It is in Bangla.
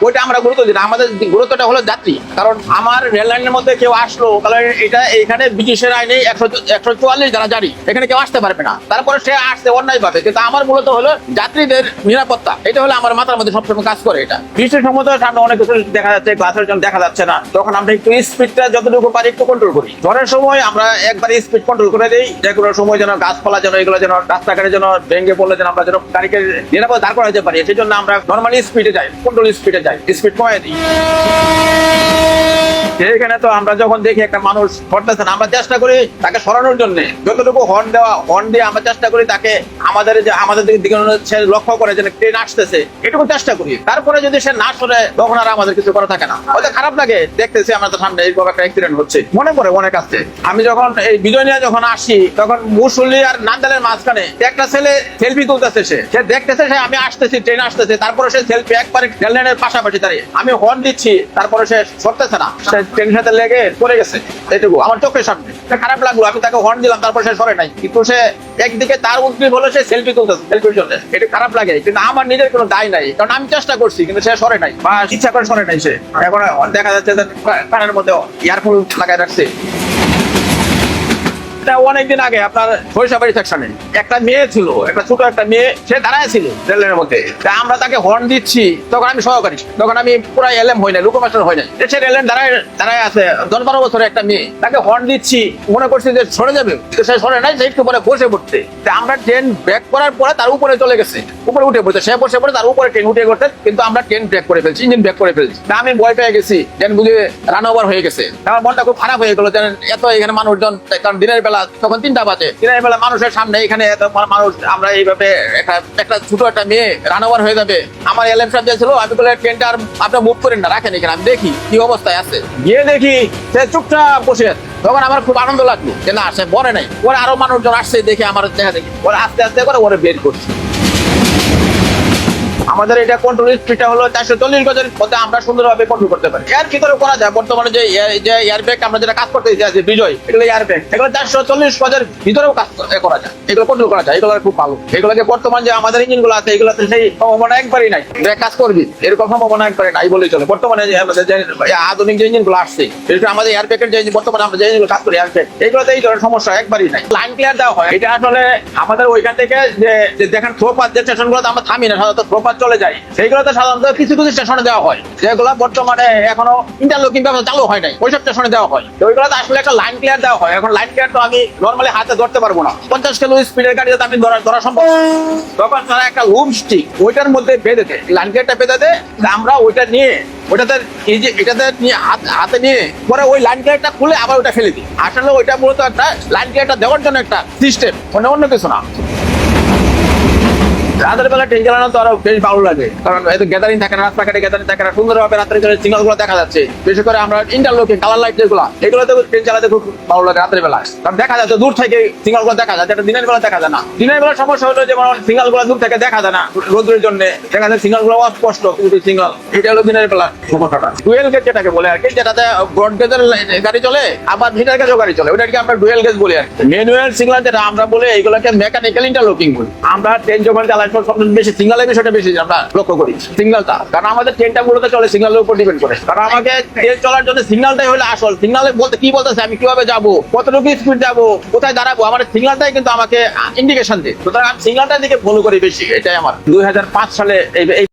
ওইটা আমরা গুরুত্ব দিই না। আমাদের গুরুত্বটা হলো যাত্রী। কারণ আমার রেল লাইনের মধ্যে কেউ আসলো, তাহলে এটা এখানে ব্রিটিশের আইনে 144 দ্বারা জারি, এখানে কেউ আসতে পারবে না। তারপরে সে আসছে অন্যায় ভাবে, কিন্তু আমার মূলত হলো যাত্রীদের নিরাপত্তা। এটা হলো আমার মাথার মধ্যে সবসময় কাজ করে। এটা বৃষ্টির সময় সামনে অনেক কিছু দেখা যাচ্ছে, গ্লাসের জন্য দেখা যাচ্ছে না, তখন আমরা একটু স্পিডটা যতটুকু পারি একটু কন্ট্রোল করি। ঝড়ের সময় আমরা একবার স্পিড কন্ট্রোল করে দিই, যে কোনো সময় যেন গাছপালা যেন এগুলো যেন রাস্তাঘাটে যেন ভেঙে পড়লে যেন আমরা যেন গাড়িকে নিরাপদ দাঁড় করাতে পারি। সেই জন্য আমরা নর্মালি স্পিডে যাই, কন্ট্রোল স্পিডে যাই, স্পিড কমাই দিই। এখানে তো আমরা যখন দেখি একটা মানুষ করতেছে না, আমরা চেষ্টা করি তাকে সরানোর জন্য যতটুকু হর্ন দিয়ে আমরা চেষ্টা করি তাকে আমাদের দিকে সে লক্ষ্য করে যে ট্রেন আসতেছে, এটুকু চেষ্টা করি। তারপরে যদি সে না সরে, তখন আর আমাদের কিছু করা থাকে না। হয়তো খারাপ লাগে দেখতেছি আমরা তো সামনে এইরকম একটা অ্যাক্সিডেন্ট হচ্ছে, মনে পড়ে অনেক আসছে। আমি যখন এই বিজয় নিয়ে যখন আসি, তখন মুসল্লি আর নান্দালের মাঝখানে একটা ছেলে সেলফি তুলতেছে, সে দেখতেছে সে আমি আসতেছি, ট্রেন আসতেছে, তারপরে সে সেলফি একবারে রেল লাইনের পাশাপাশি দাঁড়িয়ে, আমি হর্ন দিচ্ছি, তারপরে সে সরতেছে না, সে ট্রেনের সাথে লেগে পড়ে গেছে। এটুকু আমার চোখের সামনে খারাপ লাগলো। আমি তাকে হর্ন দিলাম, তারপর সে সরে নাই, কিন্তু সে একদিকে তার উদ্গ্রীব হলো সে সেলফি তুলতেছে, সেলফির জন্য। এটা খারাপ লাগে, কিন্তু আমার নিজের কোনো দায় নাই, কারণ আমি চেষ্টা করছি, কিন্তু সে সরে নাই বা ইচ্ছা করে সরে নাই। সে এখন দেখা যাচ্ছে কানের মধ্যে ইয়ারফোন লাগাই রাখছে। অনেকদিন আগে আপনার সরিষাবাড়ি সেকশনে একটা মেয়ে ছিল, একটা ছোট একটা মেয়ে, সে দাঁড়ায় ছিল রেলের মধ্যে। আমরা তাকে হর্ন দিচ্ছি, তখন আমি সহকারী, তখন আমি পুরো এলএম হই নাই, লোকমাস্টার হই নাই। সে রেলের দাঁড়ায় আছে 10-12 বছরের একটা মেয়ে, তাকে হর্ন দিচ্ছি, মনে করছি যে সরে যাবে, সে সরে নাই, সে একটু পরে বসে পড়তে। আমরা ট্রেন ব্রেক করার পরে তার উপরে চলে গেছে, উপরে উঠে পড়ছে, সে বসে পড়ে, তার উপরে ট্রেন উঠে করতে, কিন্তু আমরা ট্রেন ব্রেক করে ফেলছি, ইঞ্জিন ব্রেক করে ফেলছি। আমি ভয় পেয়ে গেছি, ট্রেন বুঝে রান ওভার হয়ে গেছে। আমার মনটা খুব খারাপ হয়ে গেল, এত এখানে মানুষজন, কারণ দিনের বেলা তখন 3টা বাজে, দিনের বেলা মানুষের সামনে এখানে এত মানুষ, আমরা এইভাবে একটা ছোট একটা মেয়ে রান ওভার হয়ে যাবে। আমার এলএম সাহেব ছিল, আমি বলে ট্রেনটা আর আপনার মুভ করেন না, রাখেন এখানে, আমি দেখি কি অবস্থায় আছে। গিয়ে দেখি সে চুপচাপ বসে আছে। তখন আমার খুব আনন্দ লাগলো যে না, সে বলে নাই। ওরা আরো মানুষজন আসছে দেখে আমার দেখা দেখি, ওরা আস্তে আস্তে করে ওরা বের করছে। আমাদের এটা কন্ট্রোল স্পিডটা হলো 440 গজের মধ্যে আমরা সুন্দরভাবে কন্ট্রোল করতে পারি। এর ভিতরে করা যায় বর্তমানে যে এয়ার ব্যাগ আমরা যেটা কাজ করতে যে বিজয়, এগুলো এয়ার ব্যাগ, এগুলো 440 গজের ভিতরেও কাজ করা যায়, এগুলো কন্ট্রোল করা যায়, এগুলো খুব ভালো। এগুলোকে বর্তমান যে আমাদের ইঞ্জিন গুলো আছে, এগুলোতে সেই সম্ভাবনা একবারই নাই, ব্যাগ কাজ করবি এরকম সম্ভাবনা একবারই নাই বলেই চলে। বর্তমানে যে আমাদের যে আধুনিক যে ইঞ্জিন গুলো আসছে, আমাদের এয়ার ব্যাগের যে বর্তমানে আমরা যে ইঞ্জিনগুলো কাজ করি এয়ার ব্যাগ, এগুলোতে এই ধরনের সমস্যা একবারই নাই। লাইন ক্লিয়ার দেওয়া হয়, এটা আসলে আমাদের ওইখান থেকে যে দেখেন থ্রোপার যে স্টেশনগুলোতে আমরা থামি না, সাধারণত থ্রোপার চলে যাই, সেইগুলোতে সাধারণত কিছু কিছু স্টেশনে দেওয়া হয়, যেগুলো বর্তমানে এখনো ইন্টারলকিং ব্যবস্থা চালু হয় নাই, ওইসব স্টেশনে দেওয়া হয়। তো ওইগুলোতে আসলে একটা লাইন ক্লিয়ার দেওয়া হয়। এখন লাইন ক্লিয়ার তো আমি নর্মালি হাতে ধরতে পারবো না, 50 কিলো স্পিডের গাড়ি যাতে আমি ধরা সম্ভব, তখন তারা একটা হুম স্টিক ওইটার মধ্যে বেঁধে দেয়, লাইন ক্লিয়ারটা বেঁধে দেয়, আমরা ওইটা নিয়ে ওটাতে নিয়ে হাতে নিয়ে পরে ওই লাইন ক্লিয়ারটা খুলে আবার ওটা ফেলে দিই। আসলে ওইটা মূলত একটা লাইন ক্লিয়ারটা দেওয়ার জন্য একটা সিস্টেম, অন্য কিছু না। রাতের বেলা ট্রেন চালানো তো আরো বেশ ভালো লাগে, কারণ এত গ্যাদারিং থাকে না, রাস্তাঘাটে গ্যাদারিং থাকে না, সুন্দরভাবে রাত্রে সিগন্যাল গুলো দেখা যাচ্ছে। বিশেষ করে আমরা ইন্টারলকিং কালার লাইট যেগুলো, এগুলোতে ট্রেন চালাতে খুব ভালো লাগে রাতের বেলা, কারণ দেখা যাচ্ছে দূর থেকে সিগন্যাল গুলো দেখা যাচ্ছে, দিনের বেলা দেখা যায় না। দিনের বেলা সমস্যা হলো যেমন সিগন্যাল গুলো দূর থেকে দেখা যায় না, রোদের জন্য দেখা যায় সিগন্যাল গুলো স্পষ্ট, কিন্তু সিগন্যাল এটা হলো দিনের বেলা সমস্যাটা। ডুয়েল গেজ যেটাকে বলে আর কি, যেটাতে ব্রড গেজের গাড়ি চলে, আবার মিটার গেজও গাড়ি চলে, ওইটাকে আমরা ডুয়েল গেজ বলি আর কি। ম্যানুয়াল সিগন্যাল যেটা আমরা বলি, এইগুলোকে মেকানিক্যাল ইন্টারলকিং বলি। আমরা ট্রেন যখন চালাই সবচেয়ে বেশি সিগন্যালের বিষয়টা বেশি আমরা লক্ষ্য করি, সিগন্যালটা, কারণ আমাদের ট্রেনটা মূলত চলে সিগন্যালের উপর ডিপেন্ড করে। কারণ আমাকে ট্রেন চলার জন্য সিগন্যালটাই হলো আসল। সিগন্যালে বলতে কি বলতেছে, আমি কিভাবে যাবো, কতটুকু স্পিড যাবো, কোথায় দাঁড়াবো, আমার সিগন্যালটাই কিন্তু আমাকে ইন্ডিকেশন দেয়। সুতরাং আমি সিগন্যালটার দিকে ফলো করি বেশি, এটাই আমার। 2005 সালে এই